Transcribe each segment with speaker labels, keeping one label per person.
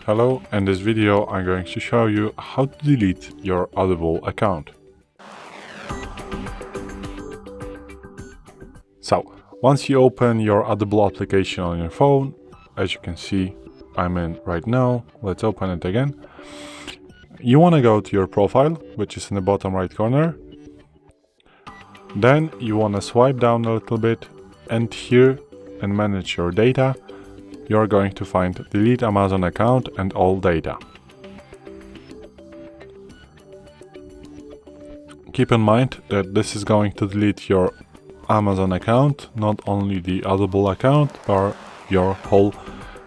Speaker 1: Hello, in this video I'm going to show you how to delete your Audible account. So, once you open your Audible application on your phone, as you can see I'm in right now, let's open it again. You want to go to your profile, which is in the bottom right corner. Then you want to swipe down a little bit, and here in manage your data you're going to find delete Amazon account and all data. Keep in mind that this is going to delete your Amazon account, not only the Audible account, but your whole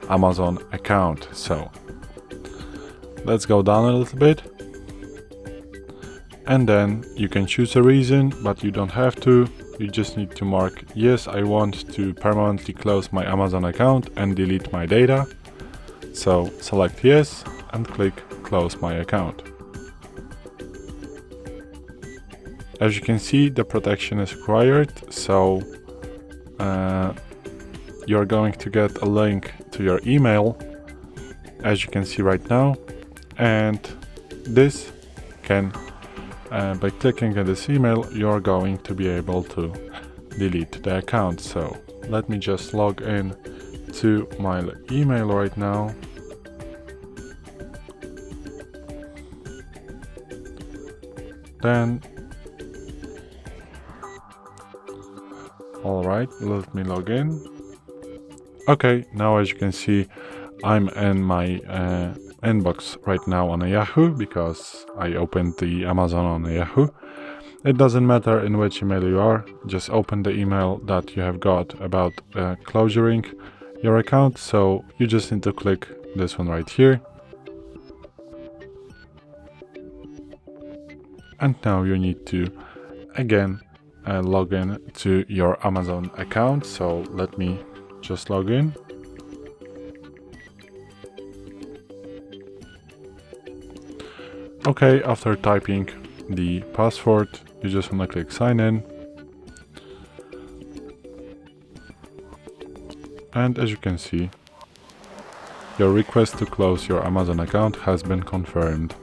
Speaker 1: Amazon account. So let's go down a little bit, and then you can choose a reason, but you don't have to. You just need to mark yes, I want to permanently close my Amazon account and delete my data. So select yes and click close my account. As you can see, the protection is required, so you're going to get a link to your email, as you can see right now, and this can by clicking at this email you're going to be able to delete the account. So let me just log in to my email right now. Then alright, let me log in. Okay, now as you can see I'm in my inbox right now on a Yahoo, because I opened the Amazon on a Yahoo. It doesn't matter in which email you are, just open the email that you have got about closing your account. So you just need to click this one right here, and now you need to again log in to your Amazon account. So let me just log in. Okay, after typing the password, you just want to click sign in. And as you can see, your request to close your Amazon account has been confirmed.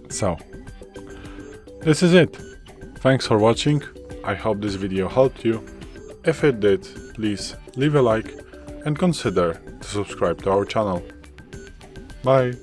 Speaker 1: So, this is it. Thanks for watching. I hope this video helped you. If it did, please leave a like and consider to subscribe to our channel. Bye!